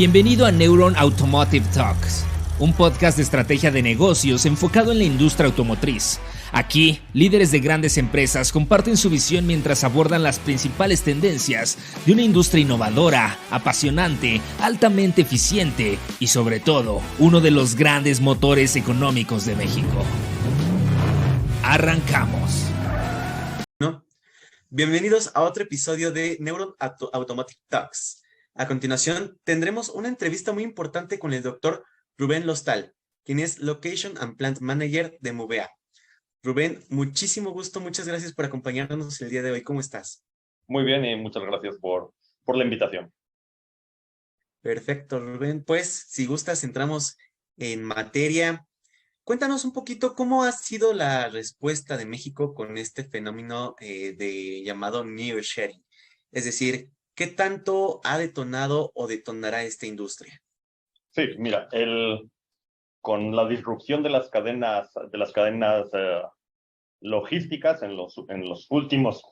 Bienvenido a Neuron Automotive Talks, un podcast de estrategia de negocios enfocado en la industria automotriz. Aquí, líderes de grandes empresas comparten su visión mientras abordan las principales tendencias de una industria innovadora, apasionante, altamente eficiente y sobre todo, uno de los grandes motores económicos de México. Arrancamos. Bienvenidos a otro episodio de Neuron Automotive Talks. A continuación, tendremos una entrevista muy importante con el doctor Rubén Lostal, quien es Location and Plant Manager de Mubea. Rubén, muchísimo gusto, muchas gracias por acompañarnos el día de hoy. ¿Cómo estás? Muy bien y muchas gracias por la invitación. Perfecto, Rubén. Pues, si gustas, entramos en materia. Cuéntanos un poquito cómo ha sido la respuesta de México con este fenómeno llamado nearshoring. Es decir, ¿qué tanto ha detonado o detonará esta industria? Sí, mira, con la disrupción de las cadenas logísticas en los últimos,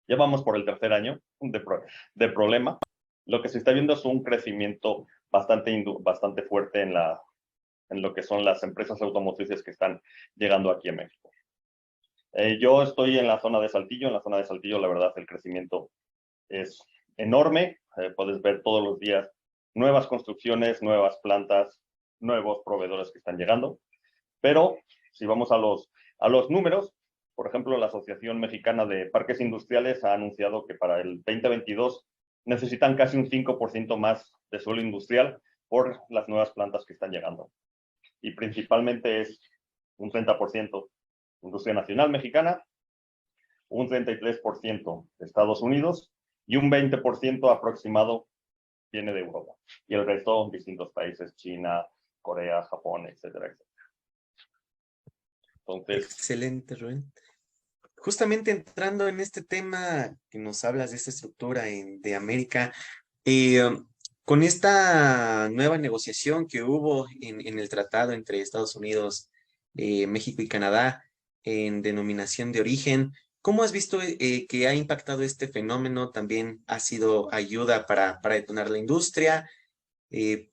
ya vamos por el tercer año de problema, lo que se está viendo es un crecimiento bastante fuerte en lo que son las empresas automotrices que están llegando aquí a México. Yo estoy en la zona de Saltillo. En la zona de Saltillo, la verdad, el crecimiento es enorme. Puedes ver todos los días nuevas construcciones, nuevas plantas, nuevos proveedores que están llegando. Pero si vamos a los números, por ejemplo, la Asociación Mexicana de Parques Industriales ha anunciado que para el 2022 necesitan casi un 5% más de suelo industrial por las nuevas plantas que están llegando. Y principalmente es un 30% industria nacional mexicana, un 33% de Estados Unidos y un 20% aproximado viene de Europa. Y el resto, distintos países, China, Corea, Japón, etcétera, etcétera. Entonces, excelente, Rubén. Justamente entrando en este tema que nos hablas de esta estructura de América, con esta nueva negociación que hubo en el tratado entre Estados Unidos, México y Canadá en denominación de origen, ¿cómo has visto que ha impactado este fenómeno? ¿También ha sido ayuda para detonar la industria?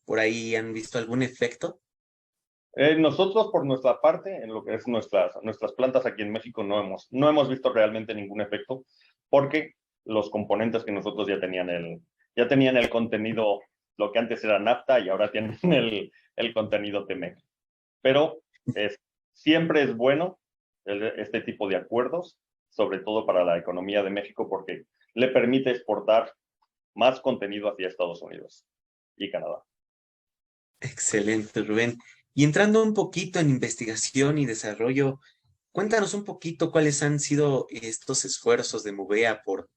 ¿Por ahí han visto algún efecto? nosotros, por nuestra parte, en lo que es nuestras plantas aquí en México, no hemos visto realmente ningún efecto, porque los componentes que nosotros ya tenían el contenido, lo que antes era NAFTA y ahora tienen el contenido TEMEC. Pero siempre es bueno este tipo de acuerdos, sobre todo para la economía de México, porque le permite exportar más contenido hacia Estados Unidos y Canadá. Excelente, Rubén. Y entrando un poquito en investigación y desarrollo, cuéntanos un poquito cuáles han sido estos esfuerzos de Mubea por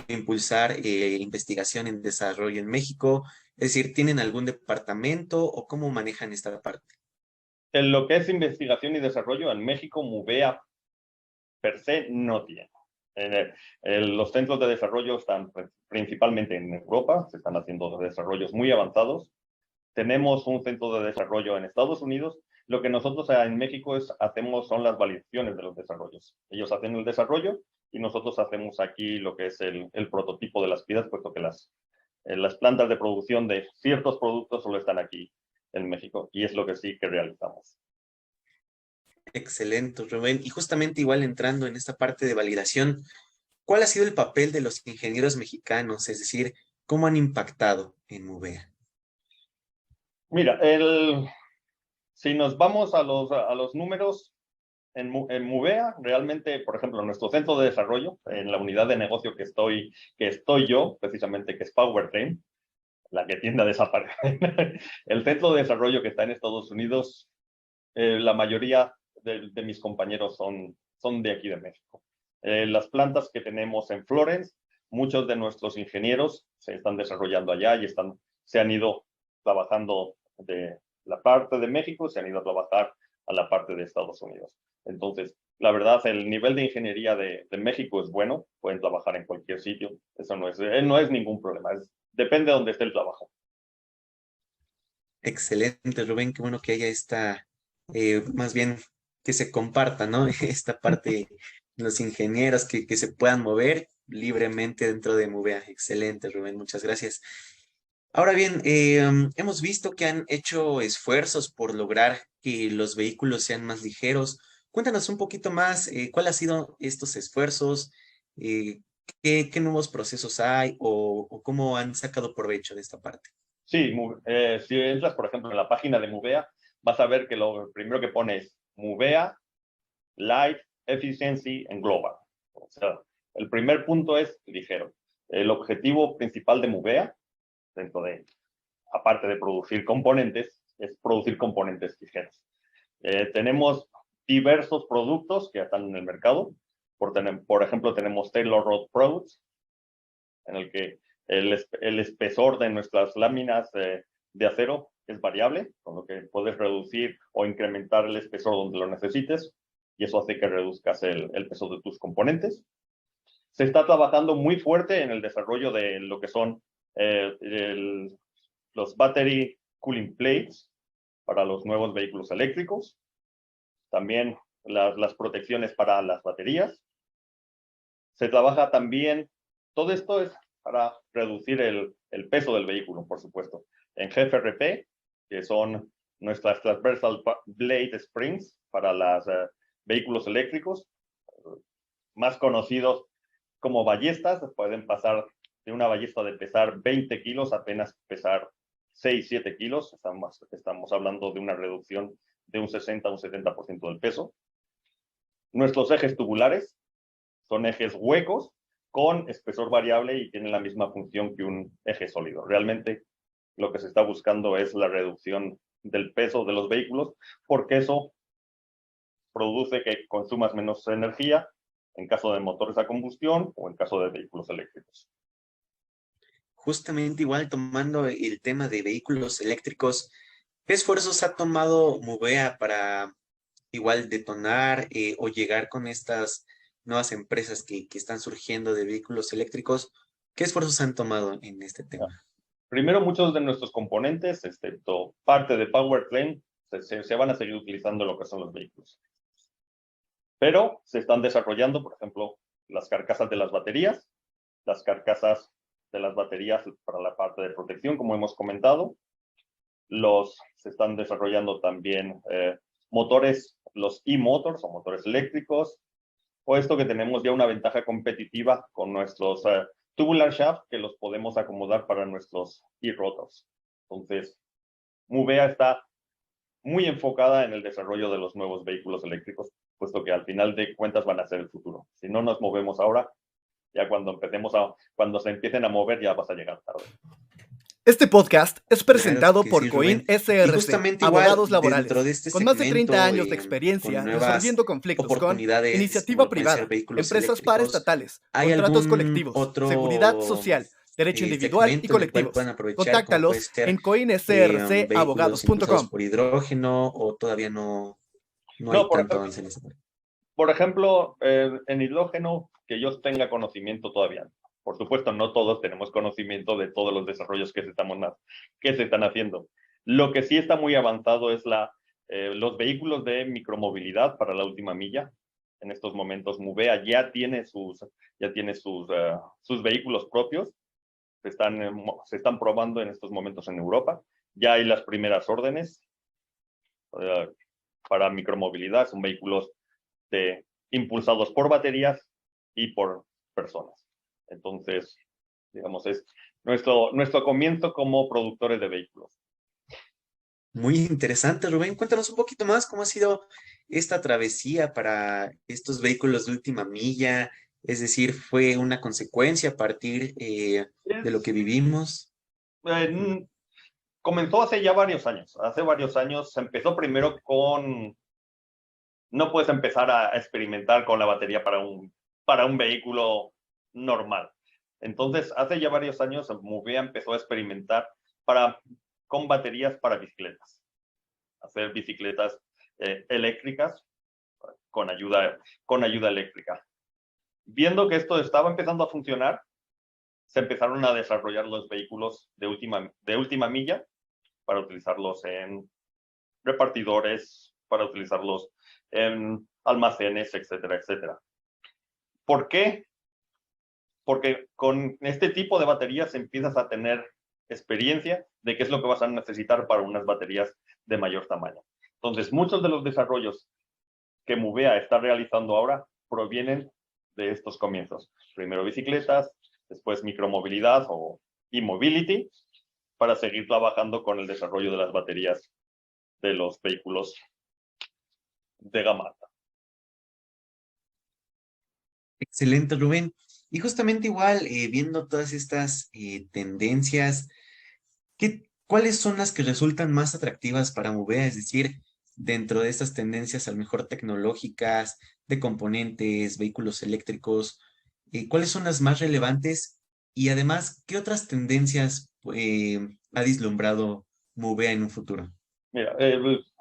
impulsar investigación en desarrollo en México. Es decir, ¿tienen algún departamento o cómo manejan esta parte? En lo que es investigación y desarrollo, en México, Mubea per se no tiene. Los centros de desarrollo están principalmente en Europa, se están haciendo desarrollos muy avanzados. Tenemos un centro de desarrollo en Estados Unidos. Lo que nosotros en México hacemos son las validaciones de los desarrollos. Ellos hacen el desarrollo y nosotros hacemos aquí lo que es el prototipo de las piezas, puesto que las plantas de producción de ciertos productos solo están aquí en México, y es lo que sí que realizamos. Excelente, Rubén. Y justamente igual entrando en esta parte de validación, ¿cuál ha sido el papel de los ingenieros mexicanos? Es decir, ¿cómo han impactado en Mubea? Mira, si nos vamos a los números, en Mubea, realmente, por ejemplo, nuestro centro de desarrollo, en la unidad de negocio que estoy yo, precisamente, que es Powertrain, la que tiende a desaparecer, el centro de desarrollo que está en Estados Unidos, la mayoría de mis compañeros son de aquí de México. Las plantas que tenemos en Florence, muchos de nuestros ingenieros se están desarrollando allá y se han ido trabajando de la parte de México, se han ido a trabajar a la parte de Estados Unidos. Entonces, la verdad, el nivel de ingeniería de México es bueno, pueden trabajar en cualquier sitio, eso no es ningún problema, depende de dónde esté el trabajo. Excelente, Rubén, qué bueno que haya más bien que se comparta, ¿no? Esta parte, los ingenieros que se puedan mover libremente dentro de Mubea. Excelente, Rubén, muchas gracias. Ahora bien, hemos visto que han hecho esfuerzos por lograr que los vehículos sean más ligeros. Cuéntanos un poquito más, ¿cuál ha sido estos esfuerzos? Eh, ¿qué nuevos procesos hay o cómo han sacado provecho de esta parte? Sí, si entras, por ejemplo, en la página de Movea, vas a ver que lo primero que pone es Movea, Light, Efficiency and Global. O sea, el primer punto es ligero. El objetivo principal de Movea, dentro de, aparte de producir componentes, es producir componentes ligeros. Tenemos diversos productos que están en el mercado. Por ejemplo, tenemos Taylor Road Products, en el que el espesor de nuestras láminas de acero es variable, con lo que puedes reducir o incrementar el espesor donde lo necesites, y eso hace que reduzcas el peso de tus componentes. Se está trabajando muy fuerte en el desarrollo de lo que son los battery cooling plates para los nuevos vehículos eléctricos, también las protecciones para las baterías. Se trabaja también, todo esto es para reducir el peso del vehículo, por supuesto. En GFRP, que son nuestras Transversal Blade Springs para los vehículos eléctricos, más conocidos como ballestas, pueden pasar de una ballesta de pesar 20 kilos a apenas pesar 6, 7 kilos. Estamos hablando de una reducción de un 60 a un 70% del peso. Nuestros ejes tubulares son ejes huecos con espesor variable y tienen la misma función que un eje sólido. Realmente lo que se está buscando es la reducción del peso de los vehículos, porque eso produce que consumas menos energía en caso de motores a combustión o en caso de vehículos eléctricos. Justamente igual tomando el tema de vehículos eléctricos, ¿qué esfuerzos ha tomado Movea para igual detonar o llegar con estas nuevas empresas que están surgiendo de vehículos eléctricos? ¿Qué esfuerzos han tomado en este tema? Primero, muchos de nuestros componentes, excepto parte de powertrain, se van a seguir utilizando lo que son los vehículos. Pero se están desarrollando, por ejemplo, las carcasas de las baterías para la parte de protección, como hemos comentado. Se están desarrollando también motores, los e-motors o motores eléctricos, puesto que tenemos ya una ventaja competitiva con nuestros tubular shaft que los podemos acomodar para nuestros e-rotors. Entonces, Movea está muy enfocada en el desarrollo de los nuevos vehículos eléctricos, puesto que al final de cuentas van a ser el futuro. Si no nos movemos ahora, ya cuando se empiecen a mover ya vas a llegar tarde. Este podcast es Claro presentado que por sí, Coin Rubén. Y SRC, justamente igual abogados dentro laborales, de este con más de 30 segmento, años de con experiencia nuevas resolviendo conflictos con oportunidades, como iniciativa lo pueden ser privada, vehículos empresas eléctricos, paraestatales, ¿hay contratos algún colectivos, seguridad otro social, derecho individual y segmento en el cual puedan colectivos. aprovechar, como puede Contáctalos ser en vehículos impulsados coinsrcabogados.com. por hidrógeno o todavía no hay No, tanto avance en esa parte? por ejemplo, en hidrógeno, que yo tenga conocimiento todavía. Por supuesto, no todos tenemos conocimiento de todos los desarrollos que se están haciendo. Lo que sí está muy avanzado es los vehículos de micromovilidad para la última milla. En estos momentos, Movea ya tiene sus vehículos propios. Se están probando en estos momentos en Europa. Ya hay las primeras órdenes para micromovilidad. Son vehículos impulsados por baterías y por personas. Entonces, digamos, es nuestro comienzo como productores de vehículos. Muy interesante, Rubén. Cuéntanos un poquito más cómo ha sido esta travesía para estos vehículos de última milla. Es decir, ¿fue una consecuencia a partir de lo que vivimos? Comenzó hace ya varios años. Hace varios años se empezó primero no puedes empezar a experimentar con la batería para un vehículo normal. Entonces, hace ya varios años, Movea empezó a experimentar con baterías para bicicletas. Hacer bicicletas eléctricas con ayuda eléctrica. Viendo que esto estaba empezando a funcionar, se empezaron a desarrollar los vehículos de última milla para utilizarlos en repartidores, para utilizarlos en almacenes, etcétera, etcétera. ¿Por qué? Porque con este tipo de baterías empiezas a tener experiencia de qué es lo que vas a necesitar para unas baterías de mayor tamaño. Entonces, muchos de los desarrollos que Mubea está realizando ahora provienen de estos comienzos. Primero bicicletas, después micromovilidad o e-mobility, para seguir trabajando con el desarrollo de las baterías de los vehículos de gama alta. Excelente, Rubén. Y justamente igual, viendo todas estas tendencias, ¿cuáles son las que resultan más atractivas para Movea? Es decir, dentro de estas tendencias a lo mejor tecnológicas, de componentes, vehículos eléctricos, ¿cuáles son las más relevantes? Y además, ¿qué otras tendencias ha vislumbrado Movea en un futuro? Mira,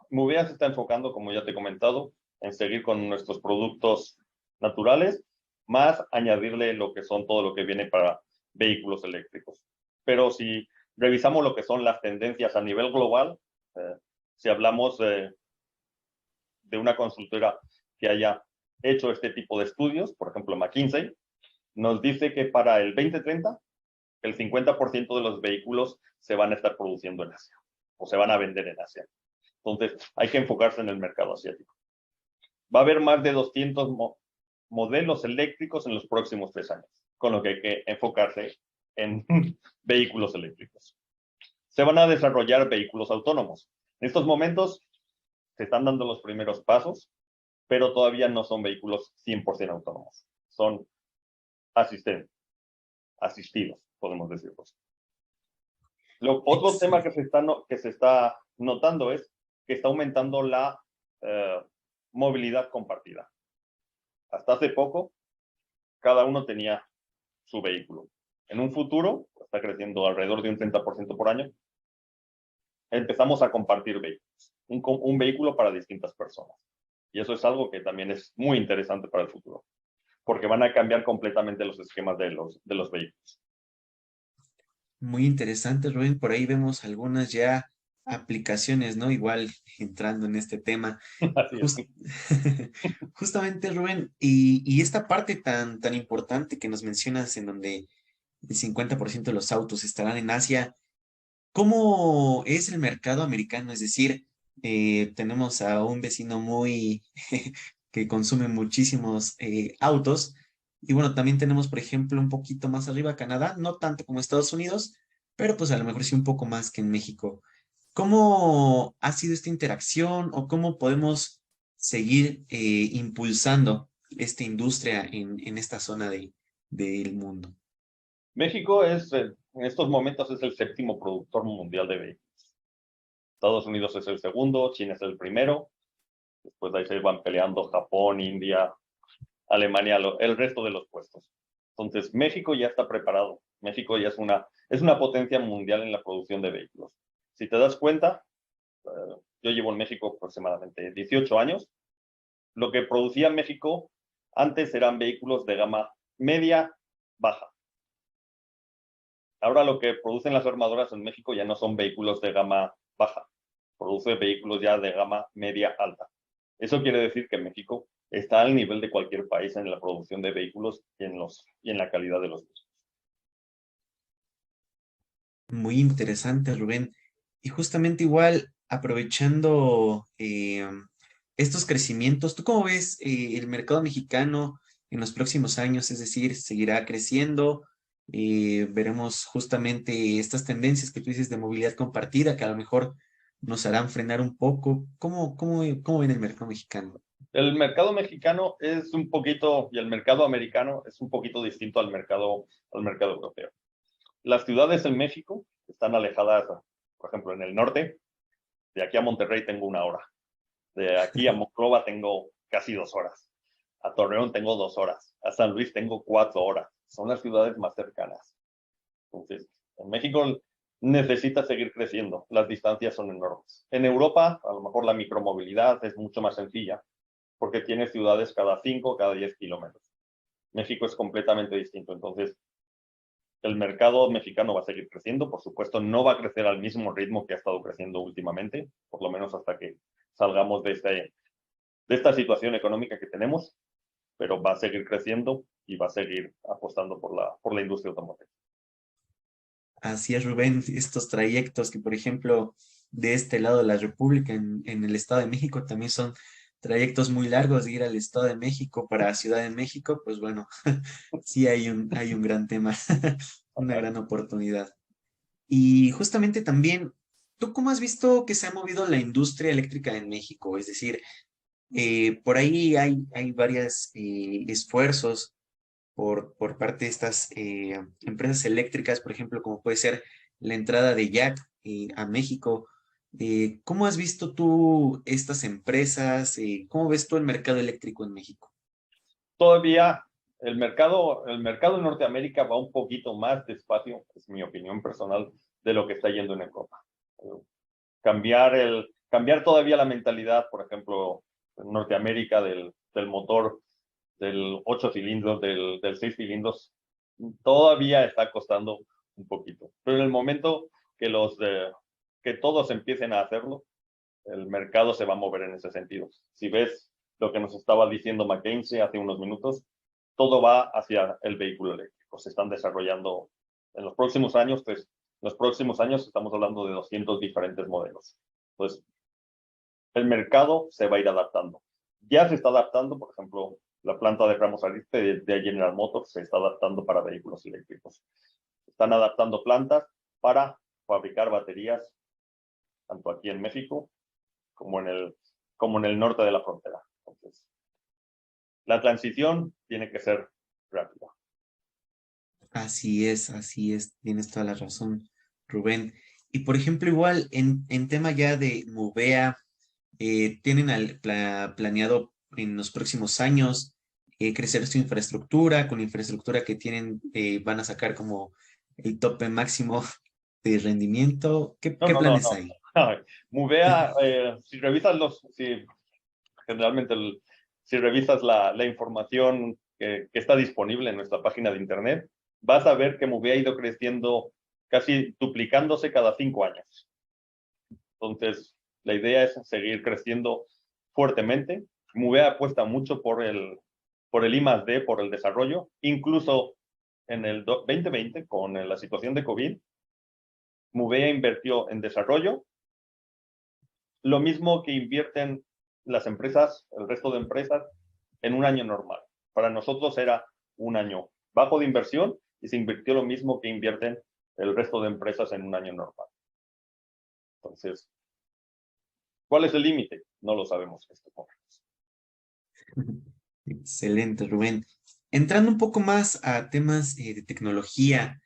Movea se está enfocando, como ya te he comentado, en seguir con nuestros productos naturales, más añadirle lo que son todo lo que viene para vehículos eléctricos. Pero si revisamos lo que son las tendencias a nivel global, si hablamos de una consultora que haya hecho este tipo de estudios, por ejemplo McKinsey, nos dice que para el 2030, el 50% de los vehículos se van a estar produciendo en Asia, o se van a vender en Asia. Entonces, hay que enfocarse en el mercado asiático. Va a haber más de 200 modelos eléctricos en los próximos 3 años, con lo que hay que enfocarse en vehículos eléctricos. Se van a desarrollar vehículos autónomos. En estos momentos se están dando los primeros pasos, pero todavía no son vehículos 100% autónomos. Son asistidos, podemos decirlo. Otro tema que se está notando es que está aumentando la movilidad compartida. Hasta hace poco, cada uno tenía su vehículo. En un futuro, está creciendo alrededor de un 30% por año, empezamos a compartir vehículos. Un vehículo para distintas personas. Y eso es algo que también es muy interesante para el futuro, porque van a cambiar completamente los esquemas de los vehículos. Muy interesante, Rubén. Por ahí vemos algunas ya aplicaciones, ¿no? Igual entrando en este tema. Así es. Justamente, Rubén, y esta parte tan importante que nos mencionas en donde el 50% de los autos estarán en Asia, ¿cómo es el mercado americano? Es decir, tenemos a un vecino muy que consume muchísimos autos. Y bueno, también tenemos, por ejemplo, un poquito más arriba Canadá, no tanto como Estados Unidos, pero pues a lo mejor sí un poco más que en México. ¿Cómo ha sido esta interacción o cómo podemos seguir impulsando esta industria en esta zona del mundo? México en estos momentos es el 7º productor mundial de vehículos. Estados Unidos es el segundo, China es el primero, después de ahí se van peleando Japón, India, Alemania, el resto de los puestos. Entonces, México ya está preparado. México ya es una potencia mundial en la producción de vehículos. Si te das cuenta, yo llevo en México aproximadamente 18 años. Lo que producía México antes eran vehículos de gama media, baja. Ahora lo que producen las armadoras en México ya no son vehículos de gama baja, produce vehículos ya de gama media alta. Eso quiere decir que México está al nivel de cualquier país en la producción de vehículos y en la calidad de los mismos. Muy interesante, Rubén. Y justamente igual, aprovechando estos crecimientos, ¿tú cómo ves el mercado mexicano en los próximos años? Es decir, ¿seguirá creciendo? Veremos justamente estas tendencias que tú dices de movilidad compartida, que a lo mejor nos harán frenar un poco. ¿Cómo ven el mercado mexicano? El mercado mexicano es un poquito, y el mercado americano es un poquito distinto al mercado europeo. Las ciudades en México están alejadas, por ejemplo, en el norte. De aquí a Monterrey tengo 1 hora. De aquí a Monclova tengo casi 2 horas. A Torreón tengo 2 horas. A San Luis tengo 4 horas. Son las ciudades más cercanas. Entonces, en México necesita seguir creciendo. Las distancias son enormes. En Europa, a lo mejor la micromovilidad es mucho más sencilla, porque tiene ciudades cada 5, cada 10 kilómetros. México es completamente distinto. Entonces, el mercado mexicano va a seguir creciendo. Por supuesto, no va a crecer al mismo ritmo que ha estado creciendo últimamente, por lo menos hasta que salgamos de esta situación económica que tenemos, pero va a seguir creciendo y va a seguir apostando por la industria automotriz. Así es, Rubén, estos trayectos que, por ejemplo, de este lado de la República, en el Estado de México, también son trayectos muy largos de ir al Estado de México para Ciudad de México, pues bueno, sí hay un gran tema, una Ajá. gran oportunidad. Y justamente también, ¿tú cómo has visto que se ha movido la industria eléctrica en México? Es decir, por ahí hay varios esfuerzos por parte de estas empresas eléctricas, por ejemplo, como puede ser la entrada de Jack a México. ¿Cómo has visto tú estas empresas? ¿Cómo ves tú el mercado eléctrico en México? Todavía el mercado en Norteamérica va un poquito más despacio, es mi opinión personal, de lo que está yendo en Europa. Cambiar todavía la mentalidad, por ejemplo, en Norteamérica del motor del 8 cilindros, del 6 cilindros, todavía está costando un poquito. Pero en el momento que todos empiecen a hacerlo, el mercado se va a mover en ese sentido. Si ves lo que nos estaba diciendo McKinsey hace unos minutos, todo va hacia el vehículo eléctrico. Se están desarrollando en los próximos años, pues, los próximos años estamos hablando de 200 diferentes modelos. Entonces, el mercado se va a ir adaptando. Ya se está adaptando, por ejemplo, la planta de Ramos Arizpe de General Motors se está adaptando para vehículos eléctricos. Están adaptando plantas para fabricar baterías, tanto aquí en México como en el norte de la frontera. Entonces, la transición tiene que ser rápida. Así es, tienes toda la razón, Rubén. Y por ejemplo, igual en tema ya de Movea, ¿tienen planeado en los próximos años crecer su infraestructura? Con la infraestructura que tienen, van a sacar como el tope máximo de rendimiento. No, ¿Qué no, no, planes no. hay? Movea, generalmente, si revisas la información que está disponible en nuestra página de internet, vas a ver que Movea ha ido creciendo, casi duplicándose cada 5 años. Entonces, la idea es seguir creciendo fuertemente. Movea apuesta mucho por el I+D, por el desarrollo. Incluso en el 2020, con la situación de COVID, Movea invirtió en desarrollo, lo mismo que invierten las empresas, el resto de empresas, en un año normal. Para nosotros era un año bajo de inversión y se invirtió lo mismo que invierten el resto de empresas en un año normal. Entonces, ¿cuál es el límite? No lo sabemos en este momento. Excelente, Rubén. Entrando un poco más a temas de tecnología,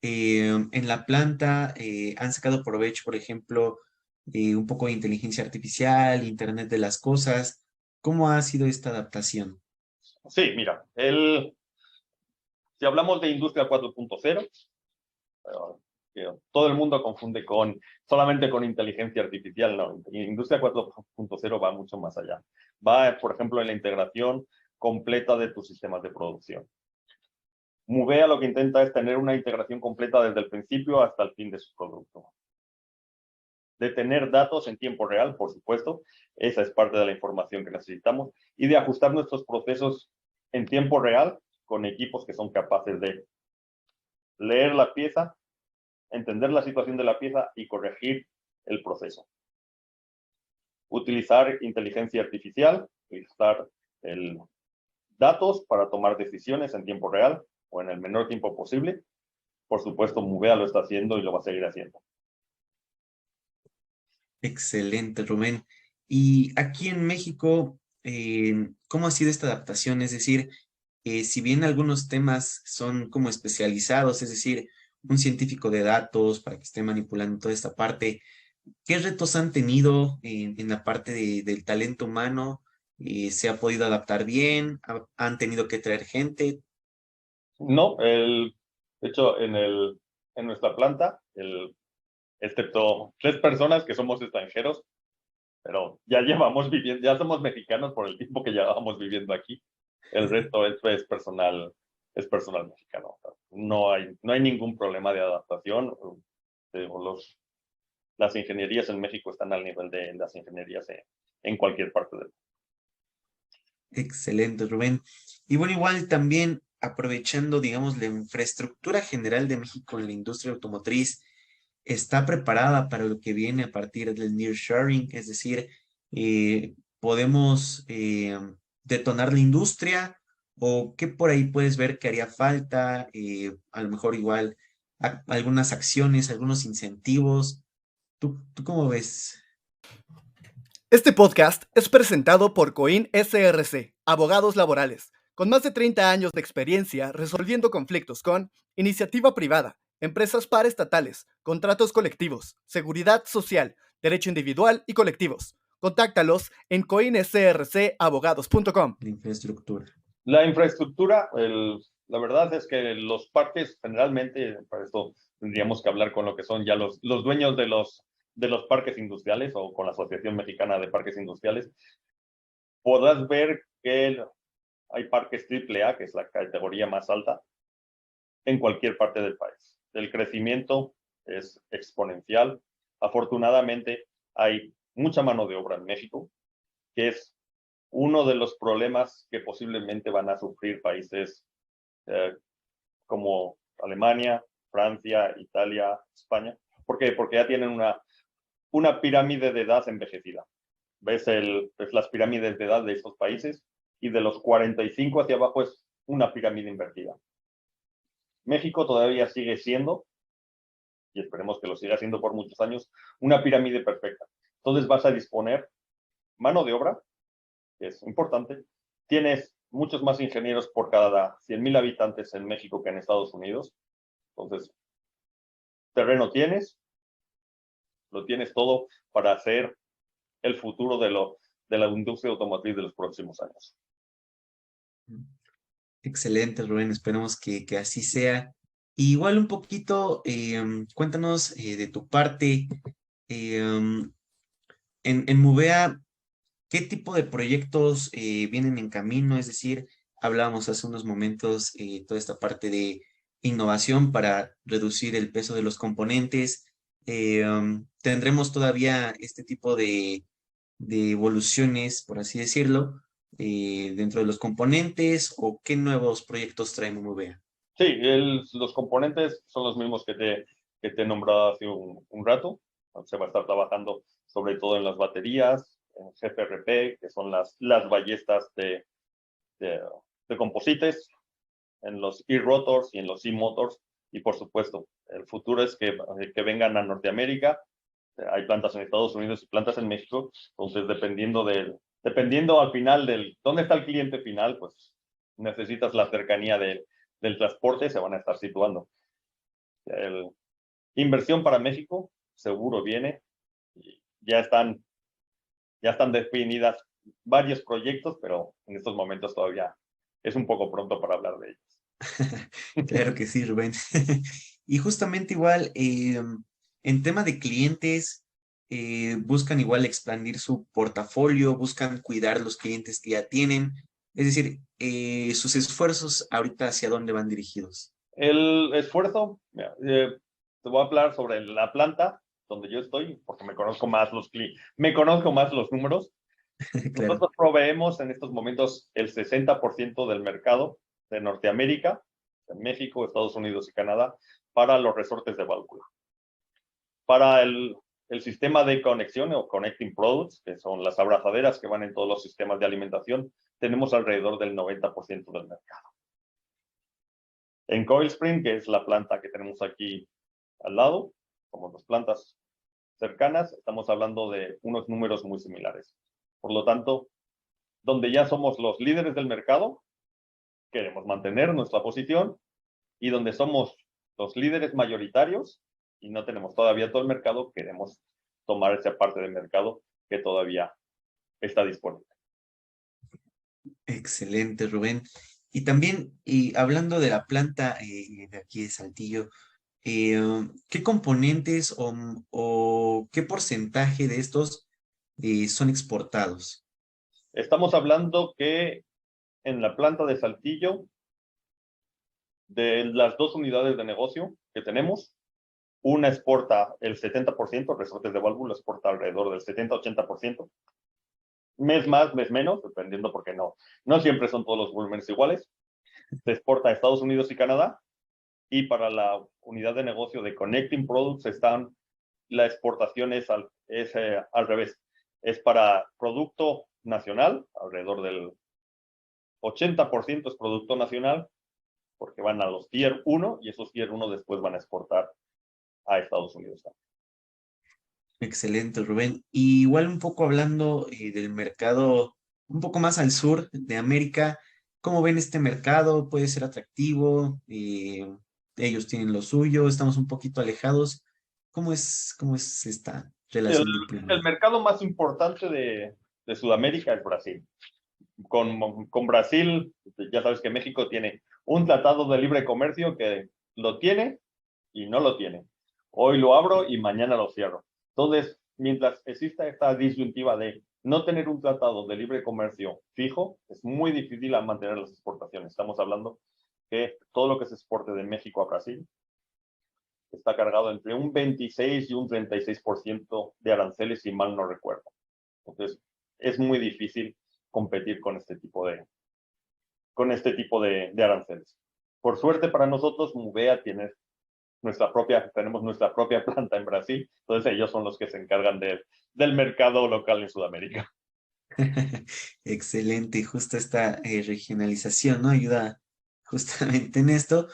en la planta han sacado provecho, por ejemplo, un poco de inteligencia artificial, Internet de las cosas. ¿Cómo ha sido esta adaptación? Sí, mira, si hablamos de industria 4.0, todo el mundo confunde solamente con inteligencia artificial. No, industria 4.0 va mucho más allá. Va, por ejemplo, en la integración completa de tus sistemas de producción. Movea lo que intenta es tener una integración completa desde el principio hasta el fin de su producto. De tener datos en tiempo real, por supuesto, esa es parte de la información que necesitamos, y de ajustar nuestros procesos en tiempo real con equipos que son capaces de leer la pieza, entender la situación de la pieza y corregir el proceso. Utilizar inteligencia artificial, utilizar datos para tomar decisiones en tiempo real o en el menor tiempo posible. Por supuesto, Movea lo está haciendo y lo va a seguir haciendo. Excelente, Rubén. Y aquí en México, ¿cómo ha sido esta adaptación? Es decir, si bien algunos temas son como especializados, es decir, un científico de datos para que esté manipulando toda esta parte, ¿qué retos han tenido en la parte del talento humano? ¿Se ha podido adaptar bien? ¿Han tenido que traer gente? No, de hecho, en nuestra planta, excepto 3 personas que somos extranjeros, pero ya somos mexicanos por el tiempo que llevábamos viviendo aquí. El resto es personal mexicano. No hay ningún problema de adaptación. Las ingenierías en México están al nivel de las ingenierías en cualquier parte del mundo. Excelente, Rubén. Y bueno, igual también aprovechando, digamos, la infraestructura general de México en la industria automotriz, está preparada para lo que viene a partir del nearshoring, es decir, podemos detonar la industria o qué por ahí puedes ver que haría falta, a lo mejor igual algunas acciones, algunos incentivos. ¿Tú cómo ves? Este podcast es presentado por Coin SRC, abogados laborales, con más de 30 años de experiencia resolviendo conflictos con iniciativa privada, empresas paraestatales, contratos colectivos, seguridad social, derecho individual y colectivos. Contáctalos en coinsrcabogados.com. La infraestructura. La infraestructura, la verdad es que los parques generalmente, para esto tendríamos que hablar con lo que son ya los dueños de los parques industriales o con la Asociación Mexicana de Parques Industriales. Podrás ver que hay parques AAA, que es la categoría más alta, en cualquier parte del país. El crecimiento es exponencial. Afortunadamente, hay mucha mano de obra en México, que es uno de los problemas que posiblemente van a sufrir países como Alemania, Francia, Italia, España. ¿Por qué? Porque ya tienen una pirámide de edad envejecida. Ves las pirámides de edad de estos países y de los 45 hacia abajo es una pirámide invertida. México todavía sigue siendo, y esperemos que lo siga siendo por muchos años, una pirámide perfecta. Entonces vas a disponer mano de obra, que es importante. Tienes muchos más ingenieros por cada 100,000 habitantes en México que en Estados Unidos. Entonces, terreno tienes, lo tienes todo para hacer el futuro de la industria automotriz de los próximos años. Excelente, Rubén. Esperemos que así sea. Y igual un poquito, cuéntanos de tu parte. En Movea, ¿qué tipo de proyectos vienen en camino? Es decir, hablábamos hace unos momentos toda esta parte de innovación para reducir el peso de los componentes. ¿Tendremos todavía este tipo de evoluciones, por así decirlo, dentro de los componentes o qué nuevos proyectos trae Movea? Sí, los componentes son los mismos que te he nombrado hace un rato. Se va a estar trabajando sobre todo en las baterías, en GPRP, que son las ballestas de composites, en los e-rotors y en los e-motors. Y por supuesto, el futuro es que vengan a Norteamérica. Hay plantas en Estados Unidos y plantas en México. Entonces, dependiendo al final dónde está el cliente final, pues necesitas la cercanía del transporte, se van a estar situando. Inversión para México, seguro viene. Ya están definidas varios proyectos, pero en estos momentos todavía es un poco pronto para hablar de ellos. Claro que sí, Rubén. Y justamente igual, en tema de clientes, buscan igual expandir su portafolio, buscan cuidar los clientes que ya tienen. Es decir, sus esfuerzos ahorita hacia dónde van dirigidos. El esfuerzo, mira, te voy a hablar sobre la planta donde yo estoy, porque me conozco más los números. Claro. Nosotros proveemos en estos momentos el 60% del mercado de Norteamérica, en México, Estados Unidos y Canadá, para los resortes de válvula. Para el sistema de conexión o connecting products, que son las abrazaderas que van en todos los sistemas de alimentación, tenemos alrededor del 90% del mercado. En Coil Spring, que es la planta que tenemos aquí al lado, como las plantas cercanas, estamos hablando de unos números muy similares. Por lo tanto, donde ya somos los líderes del mercado, queremos mantener nuestra posición, y donde somos los líderes mayoritarios y no tenemos todavía todo el mercado, queremos tomar esa parte del mercado que todavía está disponible. Excelente, Rubén. Y también, hablando de la planta de aquí de Saltillo, ¿qué componentes o qué porcentaje de estos son exportados? Estamos hablando que en la planta de Saltillo, de las 2 unidades de negocio que tenemos, una exporta el 70%, resortes de válvula exporta alrededor del 70-80%. Mes más, mes menos, dependiendo porque no siempre son todos los volúmenes iguales. se exporta a Estados Unidos y Canadá, y para la unidad de negocio de Connecting Products la exportación es al revés. Es para producto nacional, alrededor del 80% es producto nacional, porque van a los Tier 1 y esos Tier 1 después van a exportar a Estados Unidos. Excelente, Rubén. Y igual un poco hablando del mercado un poco más al sur de América, ¿cómo ven este mercado? ¿Puede ser atractivo? Ellos tienen lo suyo, estamos un poquito alejados. Cómo es esta relación El diplomada? mercado más importante de Sudamérica es Brasil. Con Brasil, ya sabes que México tiene un tratado de libre comercio que lo tiene y no lo tiene. Hoy lo abro y mañana lo cierro. Entonces, mientras exista esta disyuntiva de no tener un tratado de libre comercio fijo, es muy difícil mantener las exportaciones. Estamos hablando que todo lo que se exporte de México a Brasil está cargado entre un 26 y un 36% de aranceles, si mal no recuerdo. Entonces, es muy difícil competir con este tipo de aranceles. Por suerte para nosotros, Mubea tenemos nuestra propia planta en Brasil, entonces ellos son los que se encargan del mercado local en Sudamérica. Excelente, justo esta regionalización, ¿no? Ayuda justamente en esto.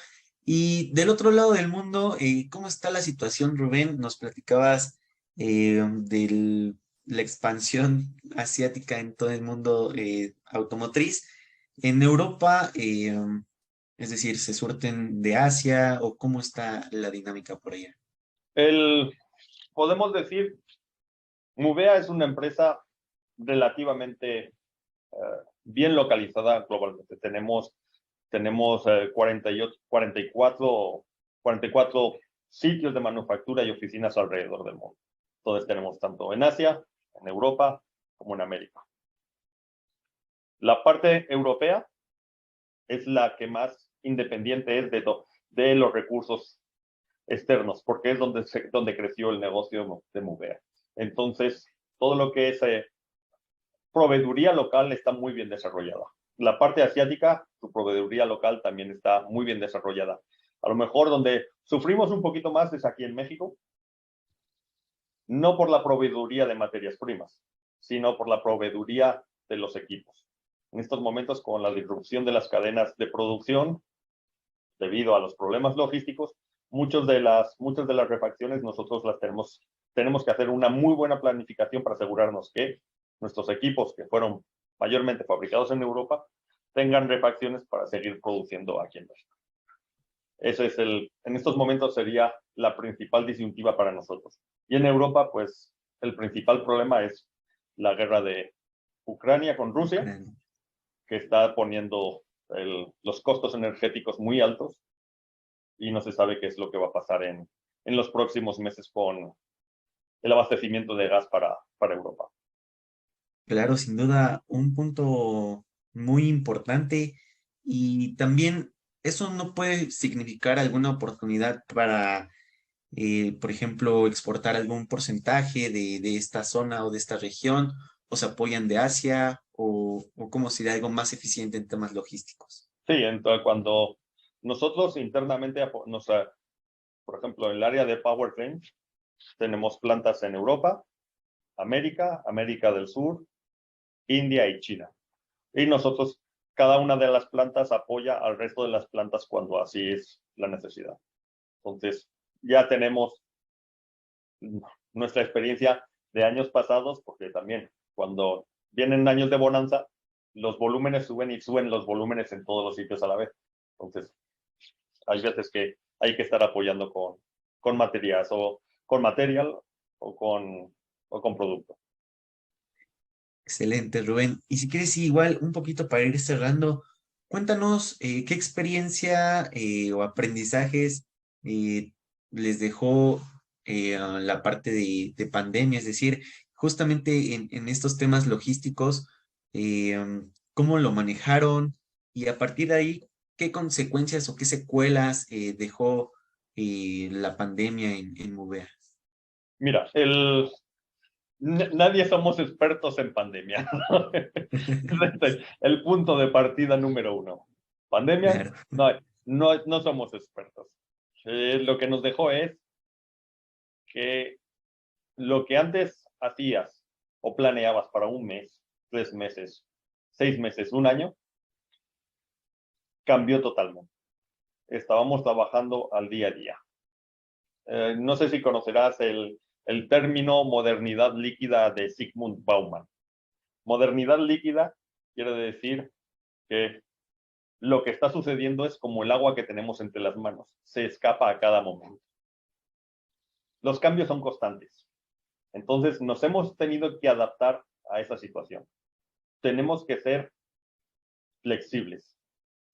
Y del otro lado del mundo, ¿cómo está la situación, Rubén? Nos platicabas de la expansión asiática en todo el mundo automotriz. En Europa, es decir, ¿se surten de Asia o cómo está la dinámica por allá? Podemos decir, Mubea es una empresa relativamente bien localizada globalmente. Tenemos 44 sitios de manufactura y oficinas alrededor del mundo. Entonces tenemos tanto en Asia, en Europa, como en América. La parte europea es la que más independiente es de los recursos externos, porque es donde creció el negocio de Mubea. Entonces, todo lo que es proveeduría local está muy bien desarrollada. La parte asiática, su proveeduría local también está muy bien desarrollada. A lo mejor donde sufrimos un poquito más es aquí en México, no por la proveeduría de materias primas, sino por la proveeduría de los equipos. En estos momentos, con la disrupción de las cadenas de producción, debido a los problemas logísticos, muchas de las refacciones nosotros las tenemos que hacer una muy buena planificación para asegurarnos que nuestros equipos, que fueron mayormente fabricados en Europa, tengan refacciones para seguir produciendo aquí en México. En estos momentos sería la principal disyuntiva para nosotros. Y en Europa, pues, el principal problema es la guerra de Ucrania con Rusia, que está poniendo los costos energéticos muy altos y no se sabe qué es lo que va a pasar en los próximos meses con el abastecimiento de gas para Europa. Claro, sin duda, un punto muy importante y también eso no puede significar alguna oportunidad para, por ejemplo, exportar algún porcentaje de esta zona o de esta región, o se apoyan de Asia, o cómo sería algo más eficiente en temas logísticos. Sí, entonces cuando nosotros internamente, por ejemplo, en el área de powertrain, tenemos plantas en Europa, América del Sur, India y China. Y nosotros, cada una de las plantas apoya al resto de las plantas cuando así es la necesidad. Entonces, ya tenemos nuestra experiencia de años pasados, porque también cuando vienen años de bonanza, los volúmenes suben y suben los volúmenes en todos los sitios a la vez. Entonces, hay veces que hay que estar apoyando con materias o con material o con producto. Excelente, Rubén. Y si quieres, sí, igual un poquito para ir cerrando, cuéntanos qué experiencia o aprendizajes les dejó la parte de pandemia, es decir, justamente en estos temas logísticos, cómo lo manejaron y a partir de ahí, qué consecuencias o qué secuelas dejó la pandemia en Mubea. Mira, nadie somos expertos en pandemia. Es el punto de partida número 1. Pandemia, Claro. no somos expertos. Lo que nos dejó es que lo que antes hacías o planeabas para un mes, 3 meses, 6 meses, un año, cambió totalmente. Estábamos trabajando al día a día. No sé si conocerás el término modernidad líquida de Zygmunt Bauman. Modernidad líquida quiere decir que lo que está sucediendo es como el agua que tenemos entre las manos, se escapa a cada momento. Los cambios son constantes. Entonces nos hemos tenido que adaptar a esa situación. Tenemos que ser flexibles.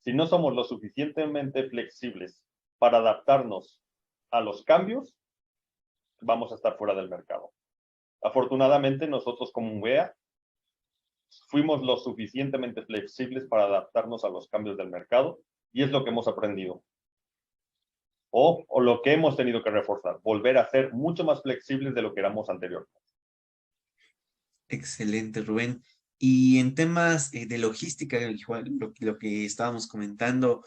Si no somos lo suficientemente flexibles para adaptarnos a los cambios, vamos a estar fuera del mercado. Afortunadamente, nosotros como UVEA fuimos lo suficientemente flexibles para adaptarnos a los cambios del mercado y es lo que hemos aprendido. O lo que hemos tenido que reforzar, volver a ser mucho más flexibles de lo que éramos anteriormente. Excelente, Rubén. Y en temas de logística, lo que estábamos comentando,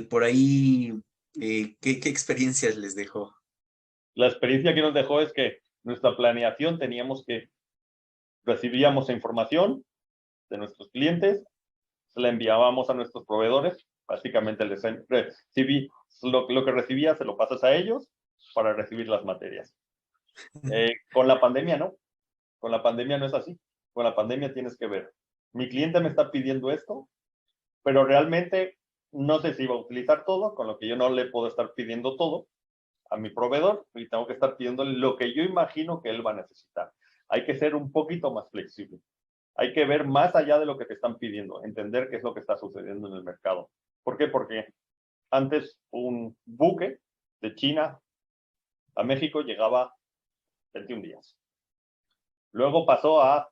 por ahí, ¿qué experiencias les dejó? La experiencia que nos dejó es que nuestra planeación recibíamos información de nuestros clientes, se la enviábamos a nuestros proveedores, básicamente lo que recibía se lo pasas a ellos para recibir las materias. Con la pandemia no, con la pandemia no es así. Con la pandemia tienes que ver, mi cliente me está pidiendo esto, pero realmente no sé si va a utilizar todo, con lo que yo no le puedo estar pidiendo todo a mi proveedor y tengo que estar pidiéndole lo que yo imagino que él va a necesitar. Hay que ser un poquito más flexible. Hay que ver más allá de lo que te están pidiendo, entender qué es lo que está sucediendo en el mercado. ¿Por qué? Porque antes un buque de China a México llegaba 21 días. Luego pasó a,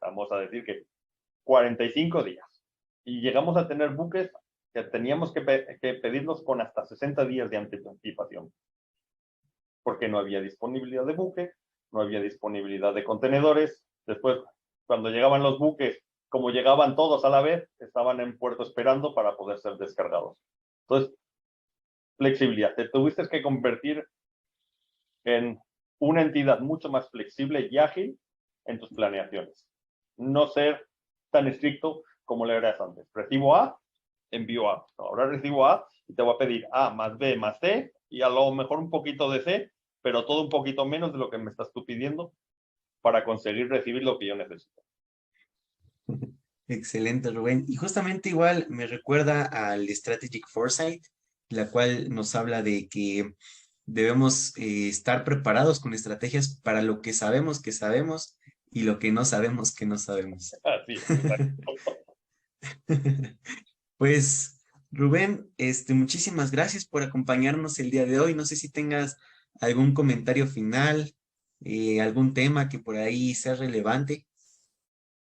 vamos a decir que 45 días. Y llegamos a tener buques que teníamos que pedirlos con hasta 60 días de anticipación. Porque no había disponibilidad de buque, no había disponibilidad de contenedores. Después, cuando llegaban los buques, como llegaban todos a la vez, estaban en puerto esperando para poder ser descargados. Entonces, flexibilidad. Te tuviste que convertir en una entidad mucho más flexible y ágil en tus planeaciones. No ser tan estricto como lo eras antes. Recibo A, envío A. No, ahora recibo A y te voy a pedir A más B más C y a lo mejor un poquito de C, pero todo un poquito menos de lo que me estás tú pidiendo para conseguir recibir lo que yo necesito. Excelente, Rubén. Y justamente igual me recuerda al Strategic Foresight, la cual nos habla de que debemos estar preparados con estrategias para lo que sabemos y lo que no sabemos que no sabemos. Así, exacto. Pues, Rubén, muchísimas gracias por acompañarnos el día de hoy. No sé si tengas algún comentario final, algún tema que por ahí sea relevante.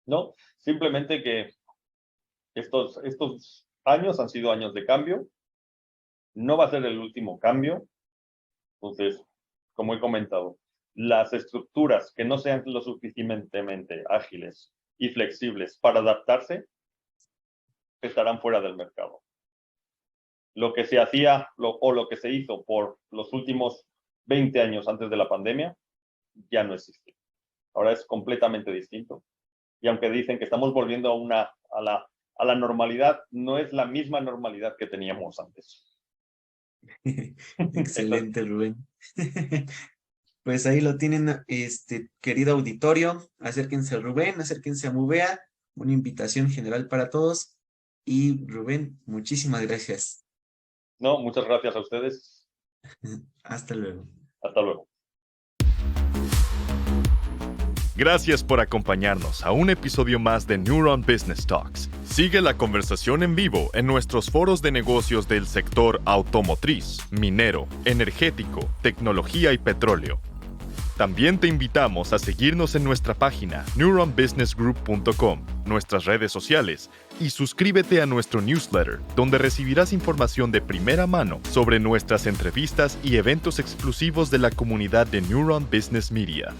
No, simplemente que estos años han sido años de cambio. No va a ser el último cambio. Entonces, como he comentado, las estructuras que no sean lo suficientemente ágiles y flexibles para adaptarse estarán fuera del mercado. Lo que se hacía o lo que se hizo por los últimos 20 años antes de la pandemia ya no existe. Ahora es completamente distinto. Y aunque dicen que estamos volviendo a la normalidad, no es la misma normalidad que teníamos antes. Excelente, Rubén. Pues ahí lo tienen, querido auditorio. Acérquense a Rubén, acérquense a MUVEA. Una invitación general para todos. Y Rubén, muchísimas gracias. No, muchas gracias a ustedes. Hasta luego. Hasta luego. Gracias por acompañarnos a un episodio más de Neuron Business Talks. Sigue la conversación en vivo en nuestros foros de negocios del sector automotriz, minero, energético, tecnología y petróleo. También te invitamos a seguirnos en nuestra página neuronbusinessgroup.com, nuestras redes sociales y suscríbete a nuestro newsletter, donde recibirás información de primera mano sobre nuestras entrevistas y eventos exclusivos de la comunidad de Neuron Business Media.